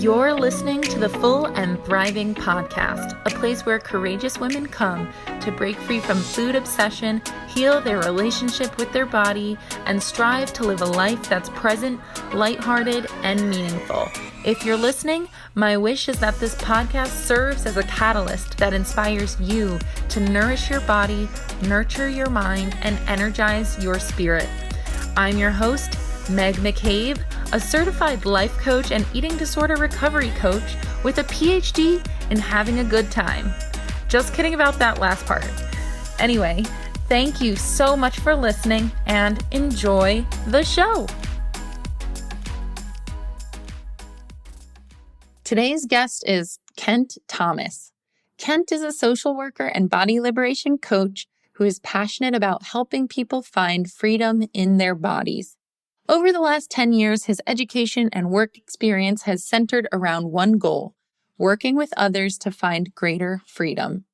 You're listening to the Full and Thriving Podcast, a place where courageous women come to break free from food obsession, heal their relationship with their body, and strive to live a life that's present, lighthearted, and meaningful. If you're listening, my wish is that this podcast serves as a catalyst that inspires you to nourish your body, nurture your mind, and energize your spirit. I'm your host, Meg McCabe, a certified life coach and eating disorder recovery coach with a PhD in having a good time. Just kidding about that last part. Anyway, thank you so much for listening and enjoy the show. Today's guest is Kent Thomas. Kent is a social worker and body liberation coach who is passionate about helping people find freedom in their bodies. Over the last 10 years, his education and work experience has centered around one goal: working with others to find greater freedom.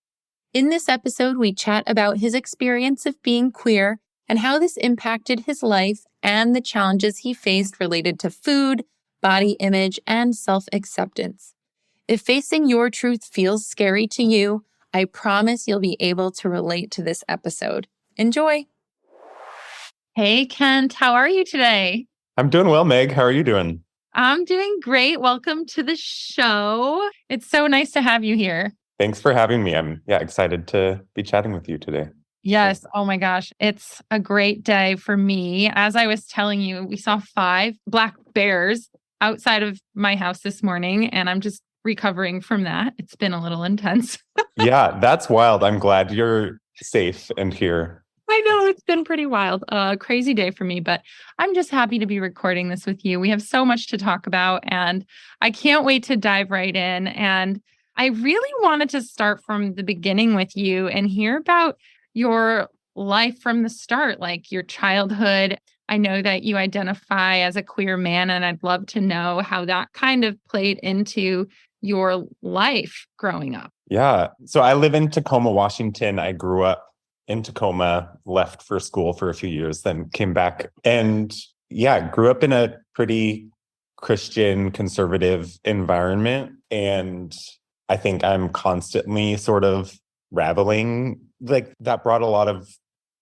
In this episode, we chat about his experience of being queer and how this impacted his life and the challenges he faced related to food, body image, and self-acceptance. If facing your truth feels scary to you, I promise you'll be able to relate to this episode. Enjoy! Hey, Kent, how are you today? I'm doing well, Meg. How are you doing? I'm doing great. Welcome to the show. It's so nice to have you here. Thanks for having me. I'm excited to be chatting with you today. Yes. Oh my gosh. It's a great day for me. As I was telling you, we saw 5 black bears outside of my house this morning, and I'm just recovering from that. It's been a little intense. Yeah, that's wild. I'm glad you're safe and here. I know it's been pretty wild, crazy day for me, but I'm just happy to be recording this with you. We have so much to talk about, and I can't wait to dive right in. And I really wanted to start from the beginning with you and hear about your life from the start, like your childhood. I know that you identify as a queer man, and I'd love to know how that kind of played into your life growing up. Yeah. So I live in Tacoma, Washington. I grew up in Tacoma, left for school for a few years, then came back. And grew up in a pretty Christian, conservative environment. And I think I'm constantly sort of raveling. Like that brought a lot of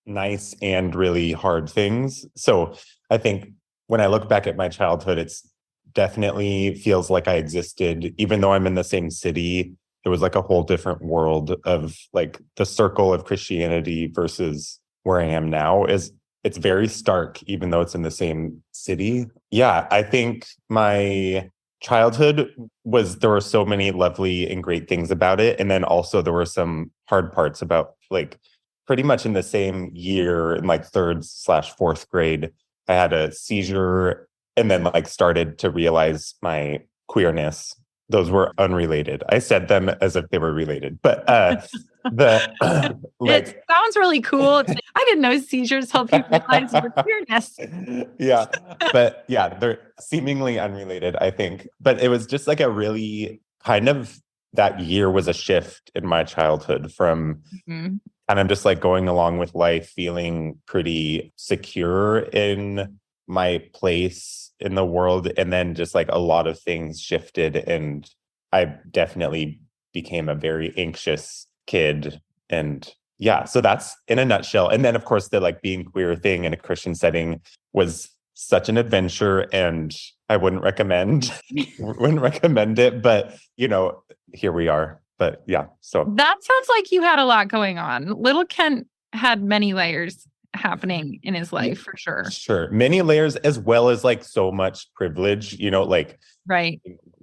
nice and really hard things. So I think when I look back at my childhood, it's definitely feels like I existed, even though I'm in the same city. It was like a whole different world of like the circle of Christianity versus where I am now. It's very stark, even though it's in the same city. Yeah, I think my childhood there were so many lovely and great things about it. And then also there were some hard parts about like pretty much in the same year in like 3rd/4th grade, I had a seizure and then like started to realize my queerness. Those were unrelated. I said them as if they were related, but it sounds really cool. I didn't know seizures help you realize your queerness. Yeah, but yeah, they're seemingly unrelated, I think. But it was just like a really kind of that year was a shift in my childhood from kind of just like going along with life, feeling pretty secure in my place in the world, and then just like a lot of things shifted, and I definitely became a very anxious kid. And yeah, so that's in a nutshell. And then of course the like being queer thing in a Christian setting was such an adventure, and I wouldn't recommend it, but here we are. But yeah, so that sounds like you had a lot going on. Little Kent had many layers happening in his life, for sure. Sure. Many layers, as well as like so much privilege, like right,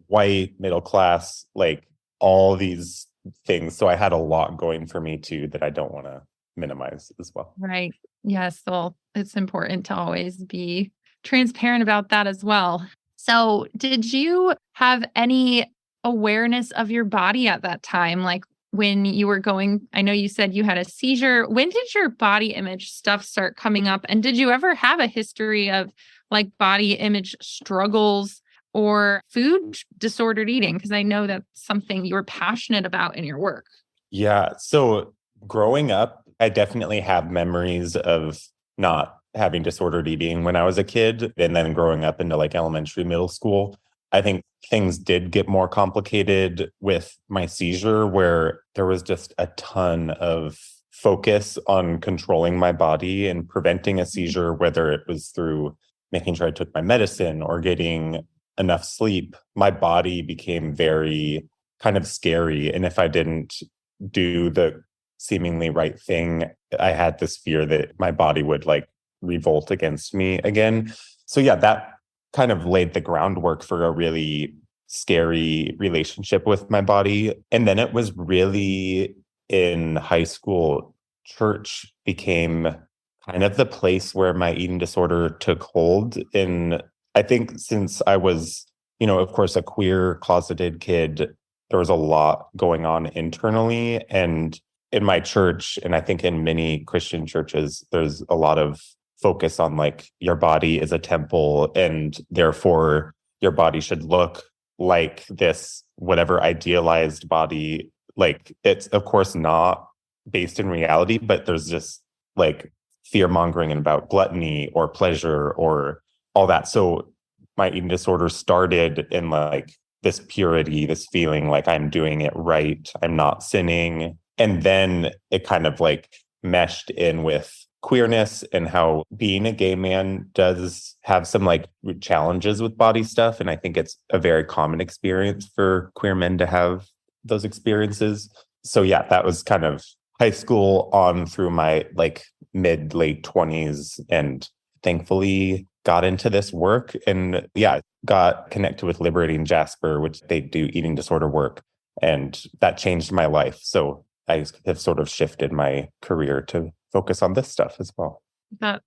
white, middle class, like all these things. So I had a lot going for me too that I don't want to minimize as well. Right. Yes. Well, it's important to always be transparent about that as well. So did you have any awareness of your body at that time? Like when you were I know you said you had a seizure. When did your body image stuff start coming up? And did you ever have a history of like body image struggles or food disordered eating? Because I know that's something you were passionate about in your work. Yeah. So growing up, I definitely have memories of not having disordered eating when I was a kid, and then growing up into like elementary, middle school. I think things did get more complicated with my seizure, where there was just a ton of focus on controlling my body and preventing a seizure, whether it was through making sure I took my medicine or getting enough sleep. My body became very kind of scary. And if I didn't do the seemingly right thing, I had this fear that my body would like revolt against me again. So yeah, that kind of laid the groundwork for a really scary relationship with my body. And then it was really in high school, church became kind of the place where my eating disorder took hold. And I think since I was, of course, a queer closeted kid, there was a lot going on internally. And in my church, and I think in many Christian churches, there's a lot of focus on like your body is a temple and therefore your body should look like this, whatever idealized body. Like it's of course not based in reality, but there's just like fear mongering about gluttony or pleasure or all that. So my eating disorder started in like this purity, this feeling like I'm doing it right, I'm not sinning. And then it kind of like meshed in with queerness and how being a gay man does have some like challenges with body stuff. And I think it's a very common experience for queer men to have those experiences. So yeah, that was kind of high school on through my like mid late 20s, and thankfully got into this work and yeah, got connected with Liberating Jasper, which they do eating disorder work. And that changed my life. So I have sort of shifted my career to focus on this stuff as well. That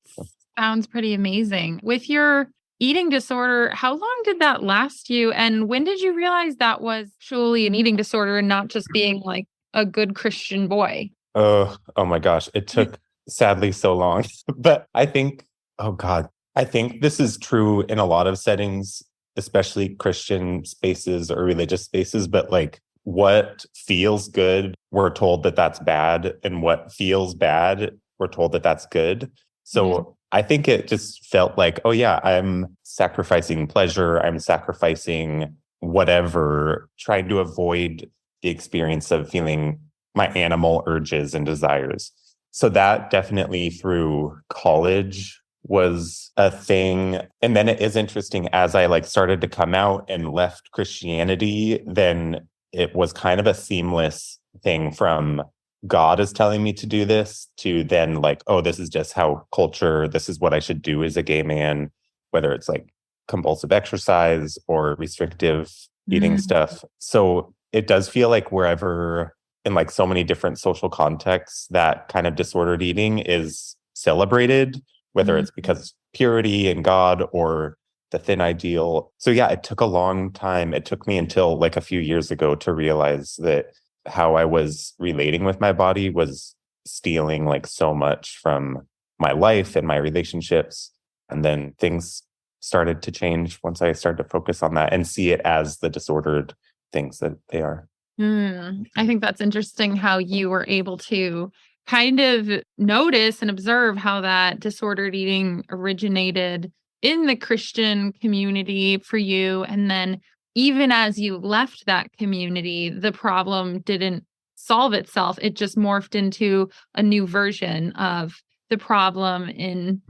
sounds pretty amazing. With your eating disorder, how long did that last you? And when did you realize that was truly an eating disorder and not just being like a good Christian boy? Oh my gosh. It took sadly so long. But I think, oh God, I think this is true in a lot of settings, especially Christian spaces or religious spaces. But like what feels good, we're told that that's bad. And what feels bad, we're told that that's good. So I think it just felt like, oh yeah, I'm sacrificing pleasure. I'm sacrificing whatever, trying to avoid the experience of feeling my animal urges and desires. So that definitely through college was a thing. And then it is interesting as I like started to come out and left Christianity, then it was kind of a seamless thing from God is telling me to do this to then like, oh, this is just how culture, this is what I should do as a gay man, whether it's like compulsive exercise or restrictive eating stuff. So it does feel like wherever in like so many different social contexts that kind of disordered eating is celebrated, whether it's because purity and God or the thin ideal. So yeah, it took a long time. It took me until like a few years ago to realize that how I was relating with my body was stealing like so much from my life and my relationships. And then things started to change once I started to focus on that and see it as the disordered things that they are. I think that's interesting how you were able to kind of notice and observe how that disordered eating originated in the Christian community for you. And then even as you left that community, the problem didn't solve itself. It just morphed into a new version of the problem and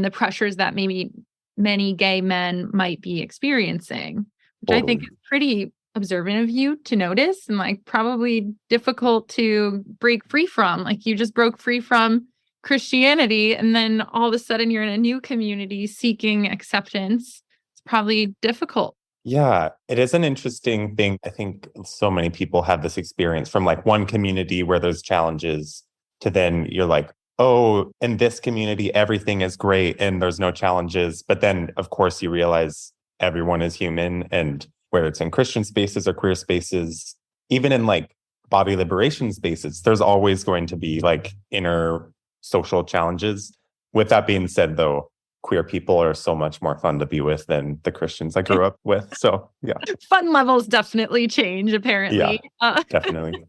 the pressures that maybe many gay men might be experiencing, which I think is pretty observant of you to notice and like probably difficult to break free from. Like you just broke free from Christianity and then all of a sudden you're in a new community seeking acceptance. It's probably difficult. Yeah, it is an interesting thing. I think so many people have this experience from like one community where there's challenges to then you're like, oh, in this community, everything is great and there's no challenges. But then, of course, you realize everyone is human, and whether it's in Christian spaces or queer spaces, even in like body liberation spaces, there's always going to be like inner social challenges. With that being said, though, queer people are so much more fun to be with than the Christians I grew up with. So, yeah. Fun levels definitely change, apparently. Yeah, definitely.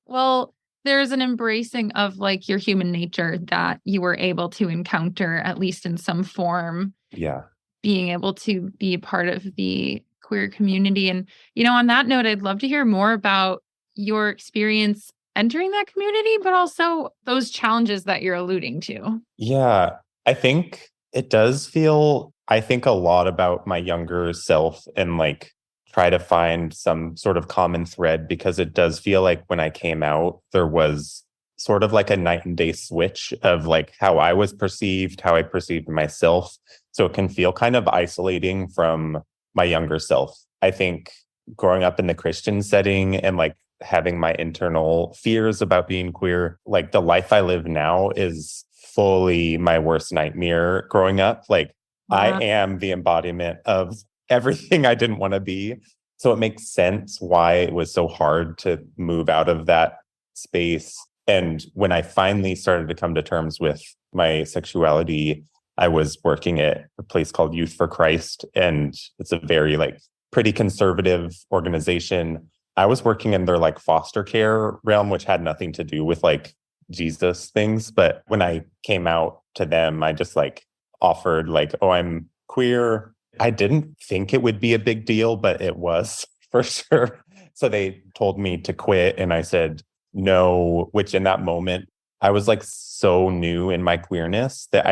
Well, there's an embracing of like your human nature that you were able to encounter, at least in some form. Yeah. Being able to be a part of the queer community. And, on that note, I'd love to hear more about your experience entering that community, but also those challenges that you're alluding to. Yeah, I think it does feel, I think a lot about my younger self and like try to find some sort of common thread, because it does feel like when I came out, there was sort of like a night and day switch of like how I was perceived, how I perceived myself. So it can feel kind of isolating from my younger self. I think growing up in the Christian setting and like having my internal fears about being queer, like the life I live now is fully my worst nightmare growing up. Like I Wow. am the embodiment of everything I didn't want to be. So it makes sense why it was so hard to move out of that space. And when I finally started to come to terms with my sexuality, I was working at a place called Youth for Christ. And it's a very like pretty conservative organization. I was working in their like foster care realm, which had nothing to do with like Jesus things. But when I came out to them, I just like offered like, oh, I'm queer. I didn't think it would be a big deal, but it was for sure. So they told me to quit and I said no, which in that moment, I was like so new in my queerness that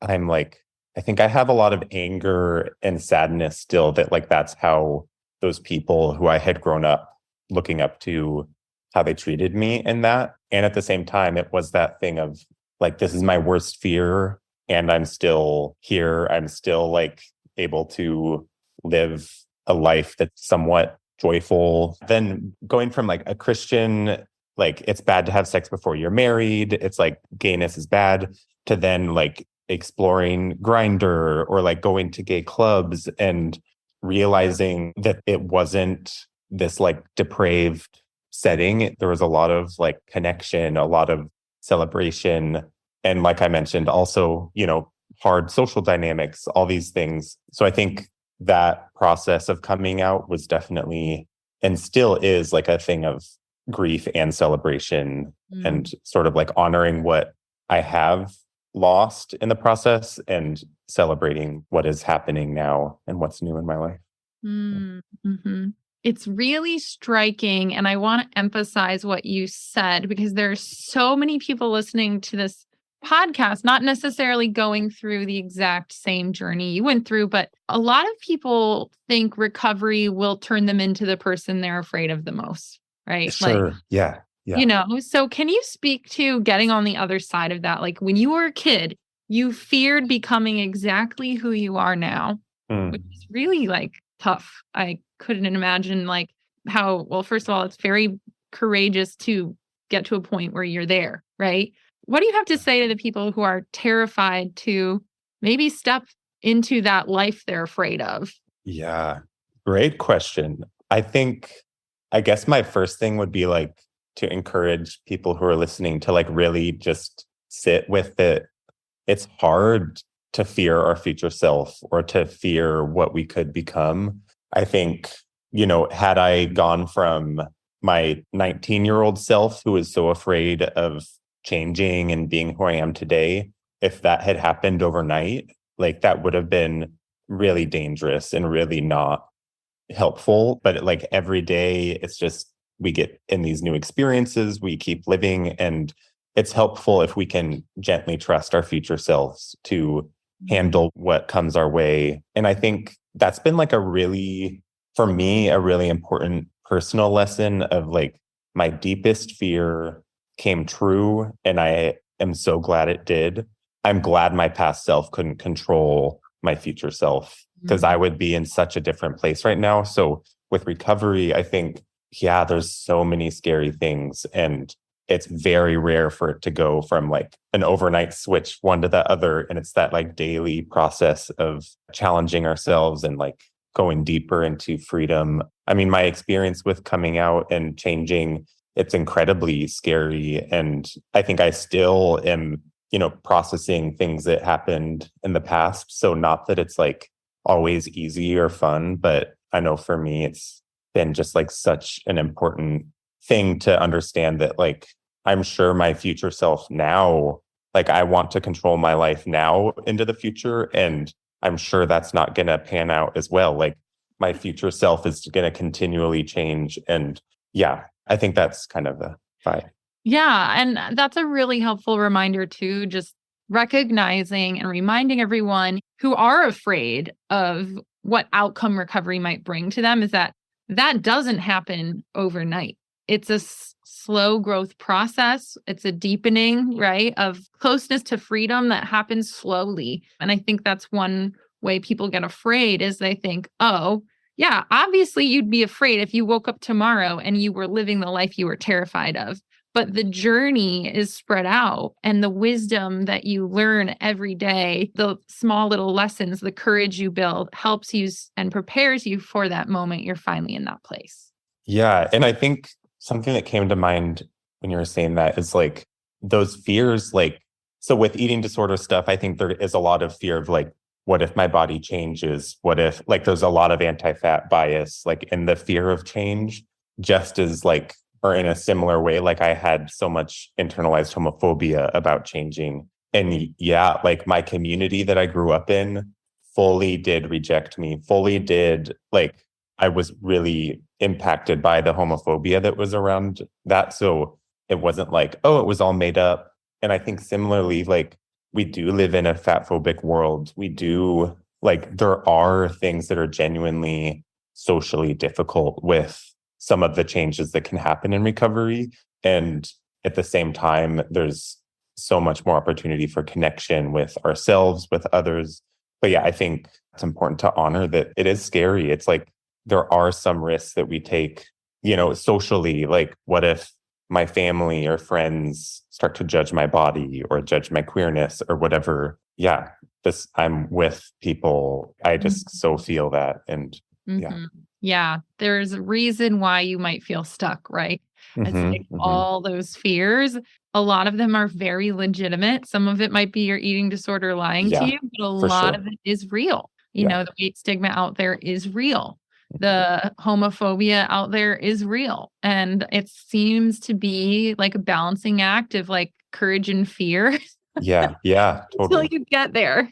I'm like, I think I have a lot of anger and sadness still that like that's how those people who I had grown up looking up to, how they treated me in that. And at the same time, it was that thing of like, this is my worst fear and I'm still here. I'm still like able to live a life that's somewhat joyful. Then going from like a Christian, like it's bad to have sex before you're married, it's like gayness is bad, to then like exploring Grindr or like going to gay clubs and realizing that it wasn't this like depraved setting. There was a lot of like connection, a lot of celebration. And like I mentioned, also, hard social dynamics, all these things. So I think that process of coming out was definitely and still is like a thing of grief and celebration and sort of like honoring what I have lost in the process and celebrating what is happening now and what's new in my life. Mm-hmm. It's really striking. And I want to emphasize what you said, because there are so many people listening to this podcast, not necessarily going through the exact same journey you went through, but a lot of people think recovery will turn them into the person they're afraid of the most, right? Sure. Yeah. So can you speak to getting on the other side of that? Like when you were a kid, you feared becoming exactly who you are now, which is really like tough. I couldn't imagine like how, well, first of all, it's very courageous to get to a point where you're there, right? What do you have to say to the people who are terrified to maybe step into that life they're afraid of? Yeah. Great question. I guess my first thing would be like to encourage people who are listening to like really just sit with it. It's hard to fear our future self or to fear what we could become. I think, had I gone from my 19-year-old self who was so afraid of changing and being who I am today, if that had happened overnight, like that would have been really dangerous and really not helpful. But like every day, it's just we get in these new experiences, we keep living, and it's helpful if we can gently trust our future selves to handle what comes our way. And I think that's been like for me, a really important personal lesson of like my deepest fear came true. And I am so glad it did. I'm glad my past self couldn't control my future self, because I would be in such a different place right now. So with recovery, I think, yeah, there's so many scary things. And it's very rare for it to go from like an overnight switch one to the other. And it's that like daily process of challenging ourselves and like going deeper into freedom. I mean, my experience with coming out and changing, it's incredibly scary. And I think I still am, processing things that happened in the past. So not that it's like always easy or fun, but I know for me, it's been just like such an important thing to understand that like, I'm sure my future self now, like I want to control my life now into the future. And I'm sure that's not going to pan out as well. Like my future self is going to continually change. And yeah, I think that's kind of the vibe. Yeah. And that's a really helpful reminder too, just recognizing and reminding everyone who are afraid of what outcome recovery might bring to them is that that doesn't happen overnight. It's a slow growth process. It's a deepening, right, of closeness to freedom that happens slowly. And I think that's one way people get afraid is they think, oh, yeah, obviously you'd be afraid if you woke up tomorrow and you were living the life you were terrified of. But the journey is spread out and the wisdom that you learn every day, the small little lessons, the courage you build helps you and prepares you for that moment you're finally in that place. Yeah. And I think something that came to mind when you were saying that is like those fears, like, so with eating disorder stuff, I think there is a lot of fear of like, what if my body changes? What if, like, there's a lot of anti-fat bias, like in the fear of change, just as like, or in a similar way, like I had so much internalized homophobia about changing. And yeah, like my community that I grew up in fully did reject me, fully did, like, I was really impacted by the homophobia that was around that. So it wasn't like, oh, it was all made up. And I think similarly, like, we do live in a fat phobic world. We do, like, there are things that are genuinely socially difficult with some of the changes that can happen in recovery. And at the same time, there's so much more opportunity for connection with ourselves, with others. But yeah, I think it's important to honor that it is scary. It's like there are some risks that we take, you know, socially. Like, what if my family or friends start to judge my body or judge my queerness or whatever? Yeah, this, I'm with people. I just so feel that. And yeah. Yeah, there's a reason why you might feel stuck, right? It's like all those fears. A lot of them are very legitimate. Some of it might be your eating disorder lying to you, but a lot of it is real. You know, the weight stigma out there is real. The homophobia out there is real. And it seems to be like a balancing act of like courage and fear. Yeah, totally. Until you get there.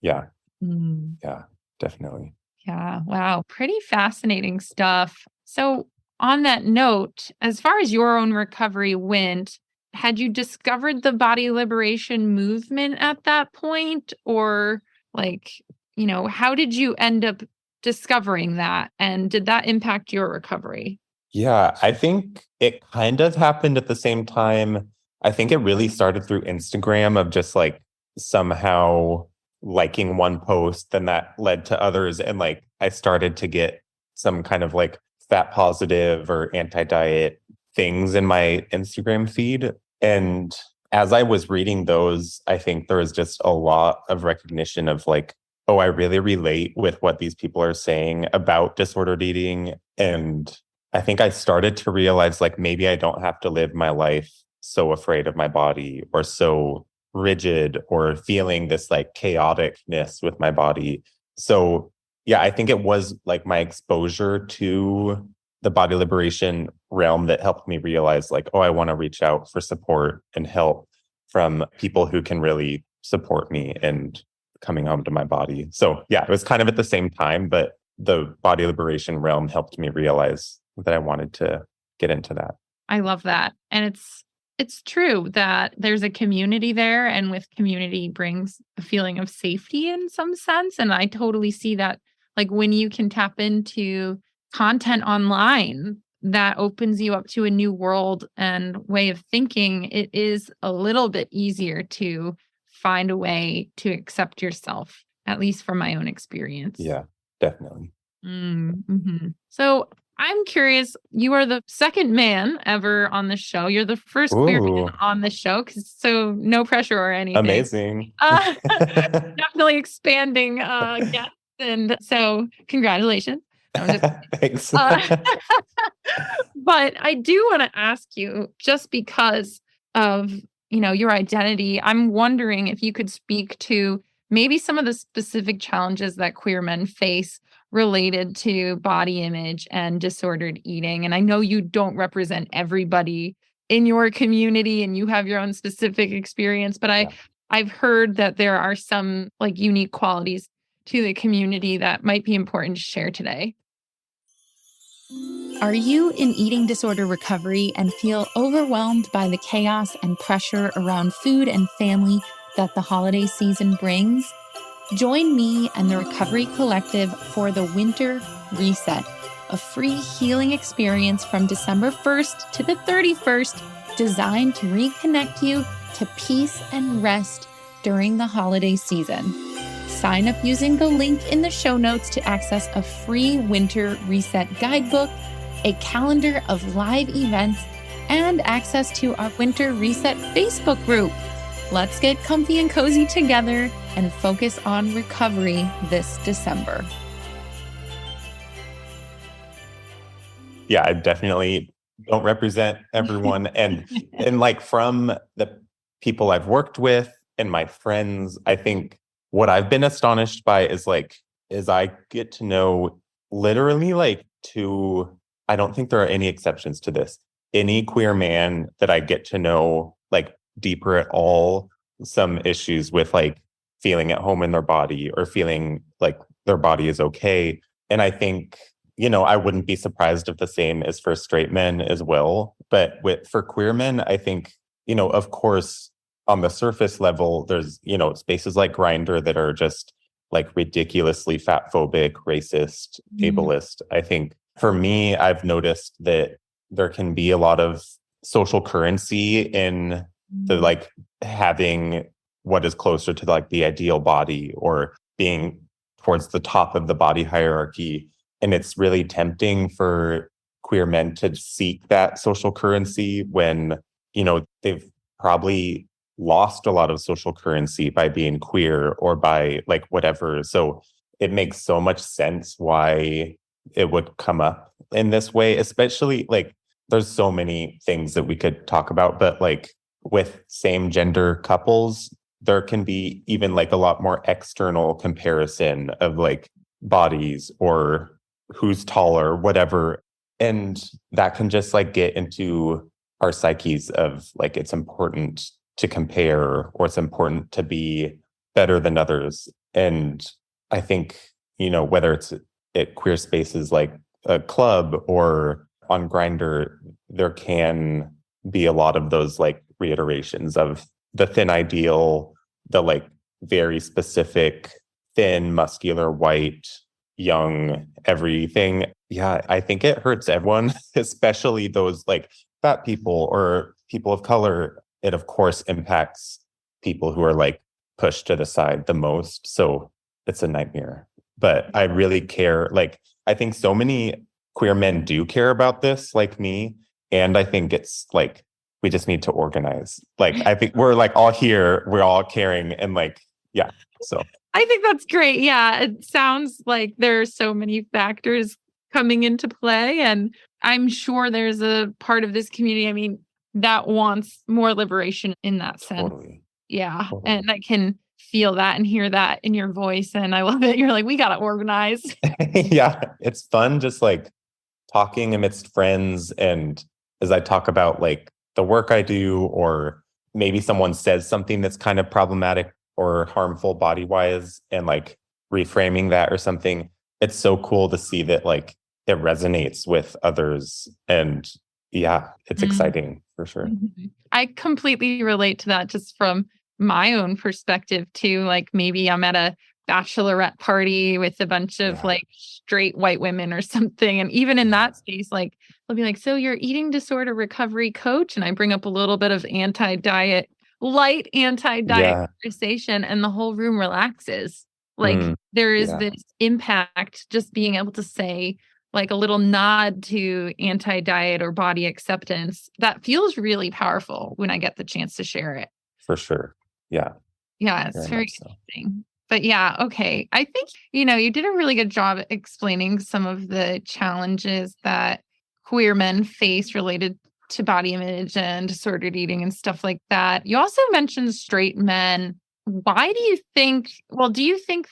Yeah. Yeah, definitely. Yeah. Wow. Pretty fascinating stuff. So, on that note, as far as your own recovery went, had you discovered the body liberation movement at that point? Or, like, you know, how did you end up discovering that? And did that impact your recovery? Yeah, I think it kind of happened at the same time. I think it really started through Instagram of just like somehow liking one post, then that led to others. And like I started to get some kind of like fat positive or anti-diet things in my Instagram feed. And as I was reading those, I think there was just a lot of recognition of like, oh, I really relate with what these people are saying about disordered eating. And I think I started to realize like maybe I don't have to live my life so afraid of my body or so rigid or feeling this like chaoticness with my body. So yeah, I think it was like my exposure to the body liberation realm that helped me realize like, oh, I want to reach out for support and help from people who can really support me and coming home to my body. So yeah, it was kind of at the same time, but the body liberation realm helped me realize that I wanted to get into that. I love that. And it's true that there's a community there, and with community brings a feeling of safety in some sense. And I totally see that, like, when you can tap into content online that opens you up to a new world and way of thinking, it is a little bit easier to find a way to accept yourself, at least from my own experience. Yeah, definitely. So I'm curious, you are the second man ever on the show. You're the first queer man on the show, so no pressure or anything. Amazing. Definitely expanding guests. And so congratulations. Thanks. But I do want to ask you, just because of, you know, your identity, I'm wondering if you could speak to maybe some of the specific challenges that queer men face related to body image and disordered eating. And I know you don't represent everybody in your community and you have your own specific experience, but I've heard that there are some like unique qualities to the community that might be important to share today? Are you in eating disorder recovery and feel overwhelmed by the chaos and pressure around food and family that the holiday season brings? Join me and the Recovery Collective for the Winter Reset, a free healing experience from December 1st to the 31st, designed to reconnect you to peace and rest during the holiday season. Sign up using the link in the show notes to access a free Winter Reset guidebook, a calendar of live events, and access to our Winter Reset Facebook group. Let's get comfy and cozy together and focus on recovery this December. Yeah, I definitely don't represent everyone. And like from the people I've worked with and my friends, I think what I've been astonished by is I get to know literally I don't think there are any exceptions to this. Any queer man that I get to know deeper at all, some issues with feeling at home in their body or feeling like their body is okay. And I think, I wouldn't be surprised if the same is for straight men as well. But for queer men, I think, of course, on the surface level, there's, spaces like Grindr that are just ridiculously fat phobic, racist, ableist. I think for me, I've noticed that there can be a lot of social currency in the having what is closer to the ideal body or being towards the top of the body hierarchy. And it's really tempting for queer men to seek that social currency when, they've probably lost a lot of social currency by being queer or by whatever. So it makes so much sense why it would come up in this way, especially there's so many things that we could talk about, but with same gender couples, there can be even a lot more external comparison of bodies or who's taller, whatever. And that can just get into our psyches of it's important to compare or it's important to be better than others. And I think, whether it's at queer spaces like a club or on Grindr, there can be a lot of those reiterations of the thin ideal, the very specific, thin, muscular, white, young, everything. Yeah, I think it hurts everyone, especially those fat people or people of color. It of course impacts people who are pushed to the side the most. So it's a nightmare. But I really care. I think so many queer men do care about this, like me. And I think it's we just need to organize. I think we're all here, we're all caring and yeah. So I think that's great. Yeah. It sounds like there are so many factors coming into play. And I'm sure there's a part of this community, that wants more liberation in that sense. Totally. Yeah. Totally. And I can feel that and hear that in your voice. And I love it. You're we got to organize. Yeah. It's fun just talking amidst friends. And as I talk about the work I do, or maybe someone says something that's kind of problematic or harmful body-wise and reframing that or something, it's so cool to see that it resonates with others. And yeah, it's exciting for sure. I completely relate to that just from my own perspective too. Maybe I'm at a bachelorette party with a bunch of straight white women or something. And even in that space, they'll be so you're eating disorder recovery coach. And I bring up a little bit of light anti-diet conversation, and the whole room relaxes. There is this impact just being able to say a little nod to anti-diet or body acceptance that feels really powerful when I get the chance to share it. For sure. Yeah. Yeah, it's very interesting. But yeah, okay. I think, you did a really good job explaining some of the challenges that queer men face related to body image and disordered eating and stuff like that. You also mentioned straight men. Why do you think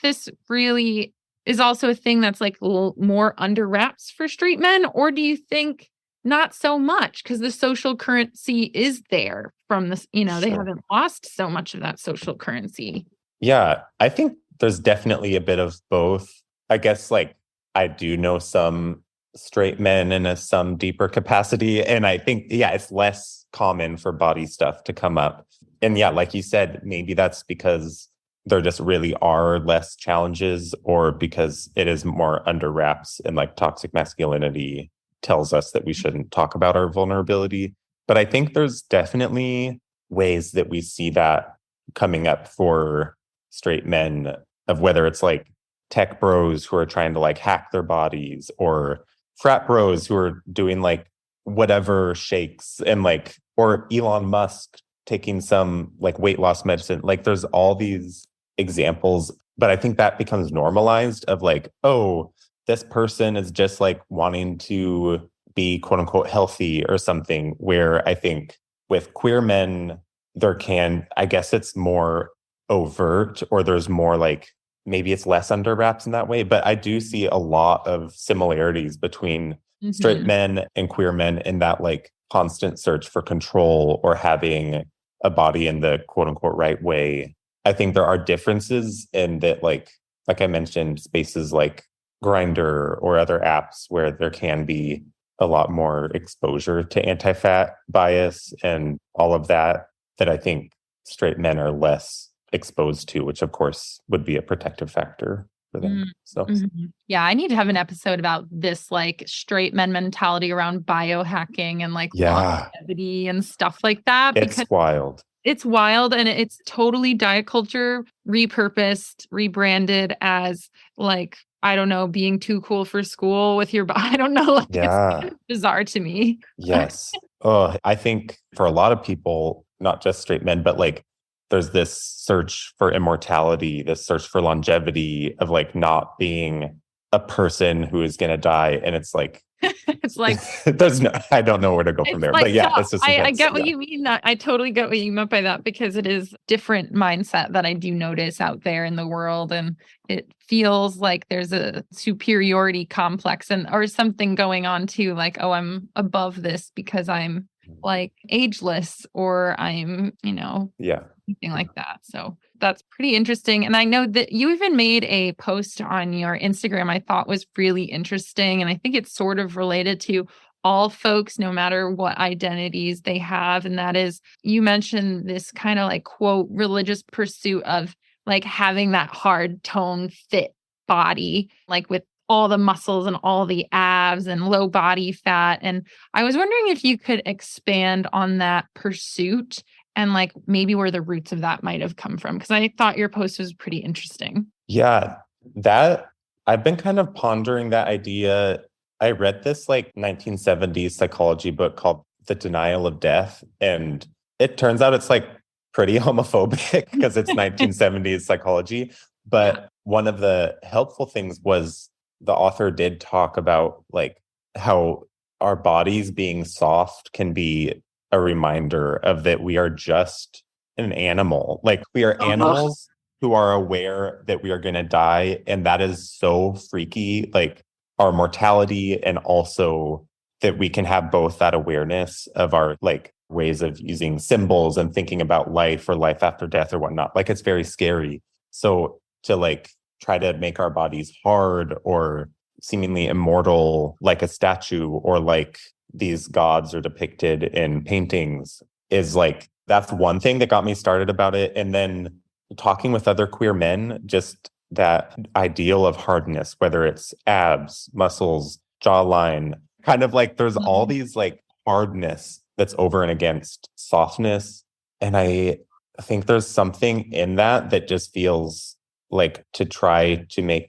this really is also a thing that's more under wraps for straight men? Or do you think not so much because the social currency is there from this, they haven't lost so much of that social currency? Yeah, I think there's definitely a bit of both. I guess like I do know some straight men in some deeper capacity. And I think, yeah, it's less common for body stuff to come up. And yeah, like you said, maybe that's because there just really are less challenges, or because it is more under wraps and like toxic masculinity tells us that we shouldn't talk about our vulnerability. But I think there's definitely ways that we see that coming up for straight men, of whether it's like tech bros who are trying to like hack their bodies, or frat bros who are doing like whatever shakes, and like, or Elon Musk taking some like weight loss medicine. Like there's all these examples, but I think that becomes normalized of like, oh, this person is just like wanting to be quote unquote healthy or something. Where I think with queer men, I guess it's more overt, or there's more like, maybe it's less under wraps in that way. But I do see a lot of similarities between straight men and queer men in that like constant search for control or having a body in the quote unquote right way. I think there are differences in that, like I mentioned, spaces like Grindr or other apps where there can be a lot more exposure to anti-fat bias and all of that, that I think straight men are less exposed to, which of course would be a protective factor for them. So yeah, I need to have an episode about this like straight men mentality around biohacking and like longevity and stuff like that. It's wild. It's wild, and it's totally diet culture repurposed, rebranded as like, I don't know, being too cool for school with your body. I don't know. Like it's bizarre to me. Yes. Oh, I think for a lot of people, not just straight men, but like there's this search for immortality, this search for longevity of like not being a person who is going to die. And it's like, I don't know where to go from there. Like, but yeah, it's just, I get what you mean. I totally get what you meant by that, because it is different mindset that I do notice out there in the world. And it feels like there's a superiority complex or something going on too. Like, oh, I'm above this because I'm like ageless, or I'm, anything like that. So that's pretty interesting. And I know that you even made a post on your Instagram I thought was really interesting. And I think it's sort of related to all folks, no matter what identities they have. And that is, you mentioned this kind of like, quote, religious pursuit of like having that hard tone fit body, like with all the muscles and all the abs and low body fat. And I was wondering if you could expand on that pursuit and like maybe where the roots of that might have come from, because I thought your post was pretty interesting. Yeah, I've been kind of pondering that idea. I read this like 1970s psychology book called The Denial of Death. And it turns out it's like pretty homophobic because it's 1970s psychology. But one of the helpful things was the author did talk about like how our bodies being soft can be a reminder of that we are just an animal. Like we are animals who are aware that we are going to die. And that is so freaky, like our mortality, and also that we can have both that awareness of our like ways of using symbols and thinking about life or life after death or whatnot. Like it's very scary. So to like try to make our bodies hard or seemingly immortal, like a statue, or like these gods are depicted in paintings, is like, that's one thing that got me started about it. And then talking with other queer men, just that ideal of hardness, whether it's abs, muscles, jawline, kind of like there's all these like hardness that's over and against softness. And I think there's something in that just feels like to try to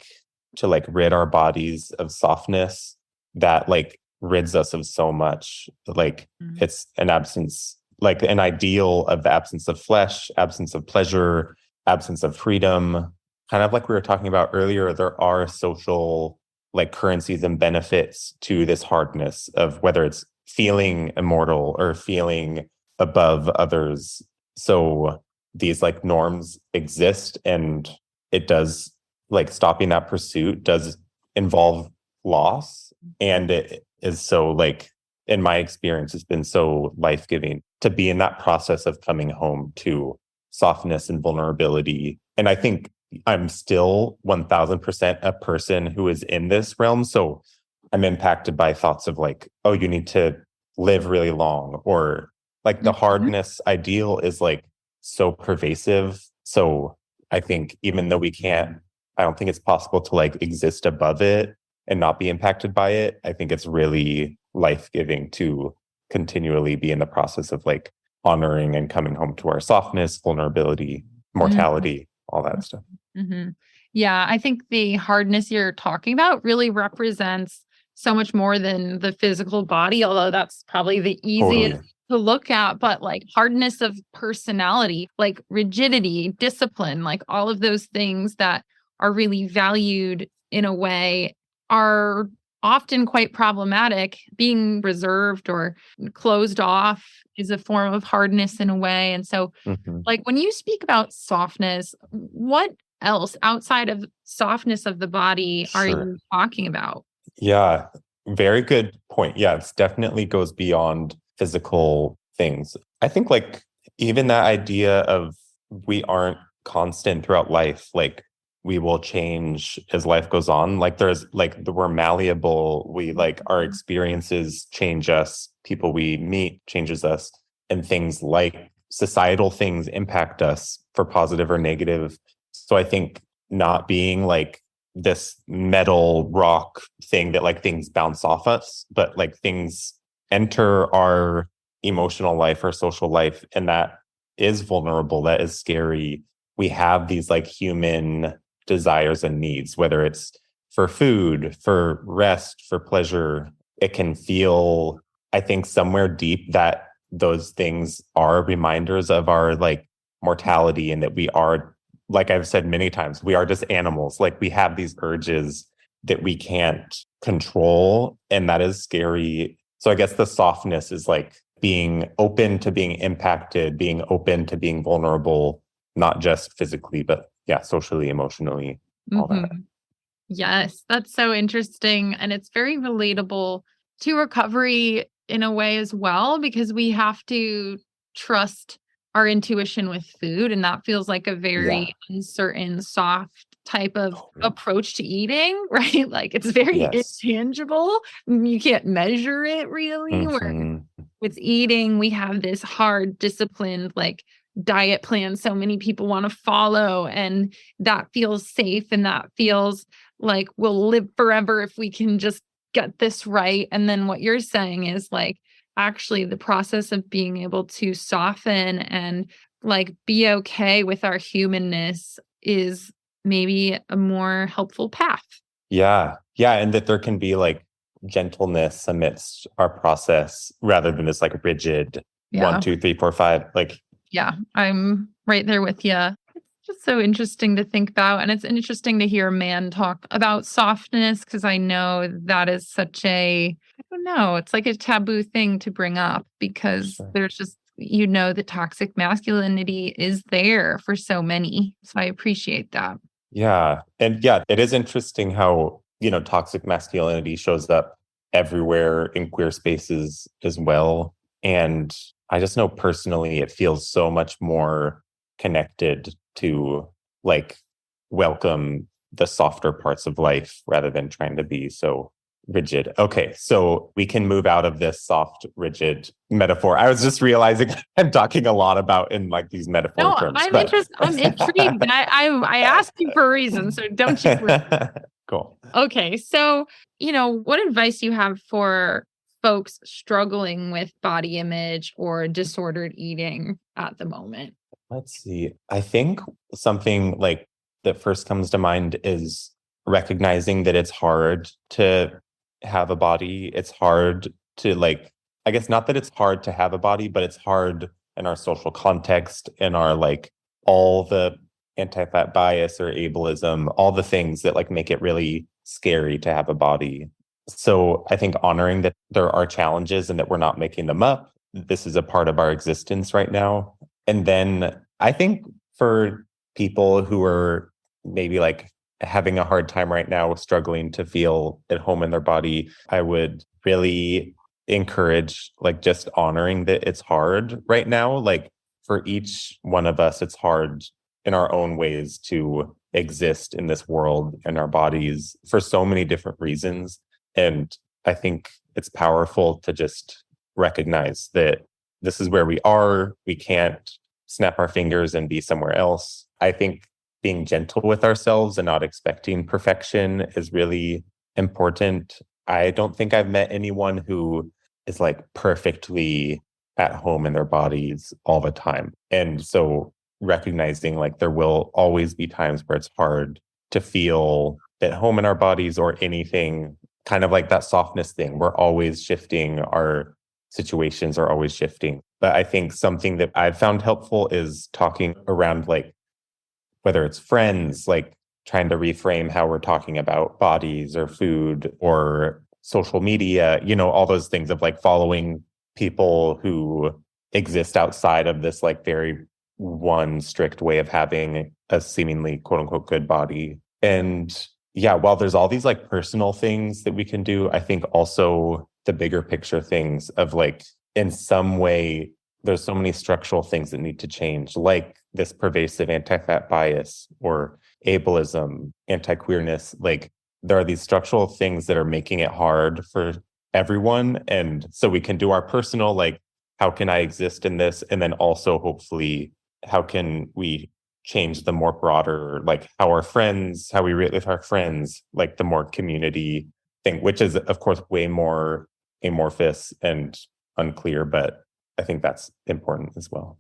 like rid our bodies of softness that like rids us of so much. Like it's an absence, like an ideal of the absence of flesh, absence of pleasure, absence of freedom. Kind of like we were talking about earlier, there are social like currencies and benefits to this hardness of whether it's feeling immortal or feeling above others. So these like norms exist, and it does, like stopping that pursuit does involve loss. And it is so like, in my experience, it's been so life-giving to be in that process of coming home to softness and vulnerability. And I think I'm still 1000% a person who is in this realm. So I'm impacted by thoughts of like, oh, you need to live really long, or like the Mhm. hardness ideal is like so pervasive. So I think even though I don't think it's possible to like exist above it and not be impacted by it. I think it's really life-giving to continually be in the process of like honoring and coming home to our softness, vulnerability, Mhm. mortality, all that stuff. Mhm. Yeah, I think the hardness you're talking about really represents so much more than the physical body, although that's probably the easiest Totally. to look at, but like hardness of personality, like rigidity, discipline, like all of those things that are really valued in a way are often quite problematic. Being reserved or closed off is a form of hardness in a way. And so, Mhm. like when you speak about softness, what else outside of softness of the body are Sure. you talking about? Yeah, very good point. Yeah, it definitely goes beyond physical things. I think like even that idea of we aren't constant throughout life, like we will change as life goes on. Like there's like we're malleable, we like our Mhm. experiences change us, people we meet changes us, and things like societal things impact us for positive or negative. So I think not being like this metal rock thing that like things bounce off us, but like things enter our emotional life, our social life, and that is vulnerable, that is scary. We have these like human desires and needs, whether it's for food, for rest, for pleasure. It can feel, I think, somewhere deep that those things are reminders of our like mortality, and that we are, like I've said many times, we are just animals. Like we have these urges that we can't control, and that is scary. So I guess the softness is like being open to being impacted, being open to being vulnerable, not just physically, but yeah, socially, emotionally, all that. Mhm. Yes, that's so interesting. And it's very relatable to recovery in a way as well, because we have to trust our intuition with food. And that feels like a Yeah. very uncertain, soft type of Totally. approach to eating, right? Like it's very Yes. intangible. You can't measure it really. Where Hmm. with eating, we have this hard, disciplined, like diet plan so many people want to follow. And that feels safe and that feels like we'll live forever if we can just get this right. And then what you're saying is like actually the process of being able to soften and like be okay with our humanness is maybe a more helpful path. Yeah. Yeah. And that there can be like gentleness amidst our process rather than this like rigid one, Yeah. two, three, four, five. Like, Yeah. I'm right there with you. It's just so interesting to think about. And it's interesting to hear a man talk about softness because I know that is such a, I don't know, it's like a taboo thing to bring up because sure. there's just, you know, the toxic masculinity is there for so many. So I appreciate that. Yeah. And yeah, it is interesting how, toxic masculinity shows up everywhere in queer spaces as well. And I just know personally, it feels so much more connected to like welcome the softer parts of life rather than trying to be so rigid. Okay, so we can move out of this soft, rigid metaphor. I was just realizing I'm talking a lot about in like these metaphor No, terms, I'm but interested. I'm intrigued. And I asked you for a reason. So don't you worry. cool. Okay. So, what advice do you have for folks struggling with body image or disordered eating at the moment? Let's see. I think something like that first comes to mind is recognizing that it's hard to have a body. It's hard to like, I guess not that it's hard to have a body, but it's hard in our social context, in our like all the anti-fat bias or ableism, all the things that like make it really scary to have a body. So I think honoring that there are challenges and that we're not making them up. This is a part of our existence right now. And then I think for people who are maybe like having a hard time right now, struggling to feel at home in their body, I would really encourage like just honoring that it's hard right now. Like for each one of us, it's hard in our own ways to exist in this world and our bodies for so many different reasons. And I think it's powerful to just recognize that this is where we are. We can't snap our fingers and be somewhere else. I think being gentle with ourselves and not expecting perfection is really important. I don't think I've met anyone who is like perfectly at home in their bodies all the time. And so recognizing like there will always be times where it's hard to feel at home in our bodies or anything, kind of like that softness thing. We're always shifting, our situations are always shifting. But I think something that I've found helpful is talking around like whether it's friends, like trying to reframe how we're talking about bodies or food or social media, all those things of like following people who exist outside of this like very one strict way of having a seemingly quote unquote good body. And yeah, while there's all these like personal things that we can do, I think also the bigger picture things of like in some way, there's so many structural things that need to change, like this pervasive anti-fat bias or ableism, anti-queerness. Like there are these structural things that are making it hard for everyone. And so we can do our personal, like, how can I exist in this? And then also hopefully, how can we change the more broader, like how we relate with our friends, like the more community thing, which is of course way more amorphous and unclear, but I think that's important as well.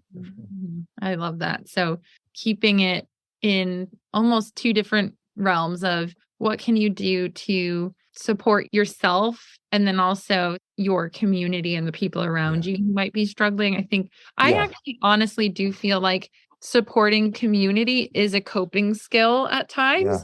I love that. So keeping it in almost two different realms of what can you do to support yourself and then also your community and the people around you who might be struggling. I think I actually honestly do feel like supporting community is a coping skill at times.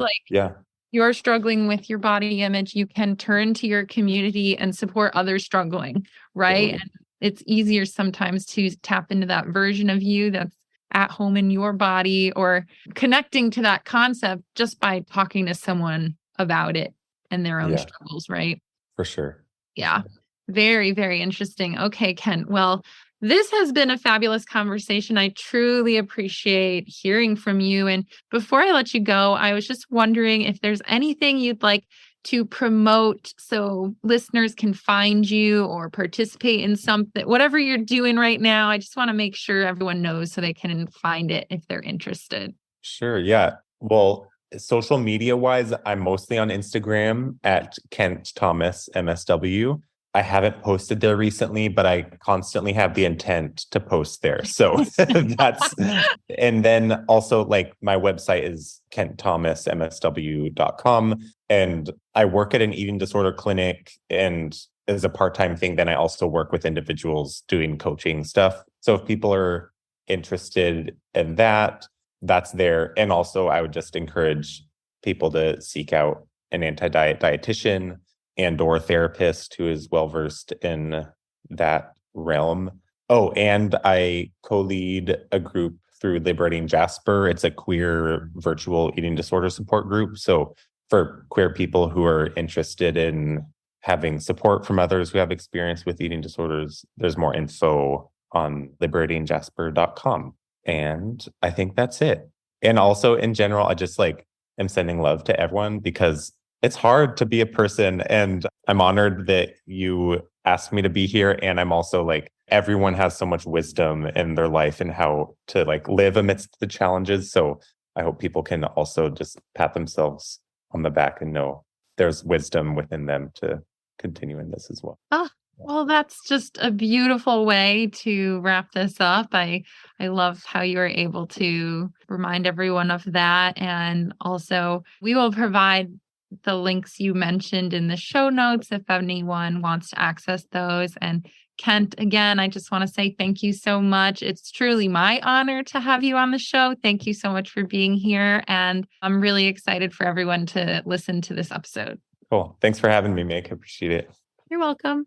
You're struggling with your body image, you can turn to your community and support others struggling, right? And it's easier sometimes to tap into that version of you that's at home in your body or connecting to that concept just by talking to someone about it and their own struggles, right? For sure. Yeah. Very, very interesting. Okay, Ken. Well, this has been a fabulous conversation. I truly appreciate hearing from you. And before I let you go, I was just wondering if there's anything you'd like to promote so listeners can find you or participate in something, whatever you're doing right now. I just want to make sure everyone knows so they can find it if they're interested. Sure. Yeah. Well, social media wise, I'm mostly on Instagram at Kent Thomas MSW. I haven't posted there recently, but I constantly have the intent to post there. So and then also like my website is kentthomasmsw.com. And I work at an eating disorder clinic, and as a part-time thing, then I also work with individuals doing coaching stuff. So if people are interested in that, that's there. And also I would just encourage people to seek out an anti-diet dietitian and or therapist who is well-versed in that realm. Oh, and I co-lead a group through Liberating Jasper. It's a queer virtual eating disorder support group. So for queer people who are interested in having support from others who have experience with eating disorders, there's more info on liberatingjasper.com. And I think that's it. And also in general, I just like am sending love to everyone because it's hard to be a person. And I'm honored that you asked me to be here. And I'm also like, everyone has so much wisdom in their life and how to like live amidst the challenges. So I hope people can also just pat themselves on the back and know there's wisdom within them to continue in this as well. Well, that's just a beautiful way to wrap this up. I love how you are able to remind everyone of that. And also, we will provide the links you mentioned in the show notes if anyone wants to access those. And Kent, again, I just want to say thank you so much. It's truly my honor to have you on the show. Thank you so much for being here. And I'm really excited for everyone to listen to this episode. Cool. Thanks for having me, Meg. I appreciate it. You're welcome.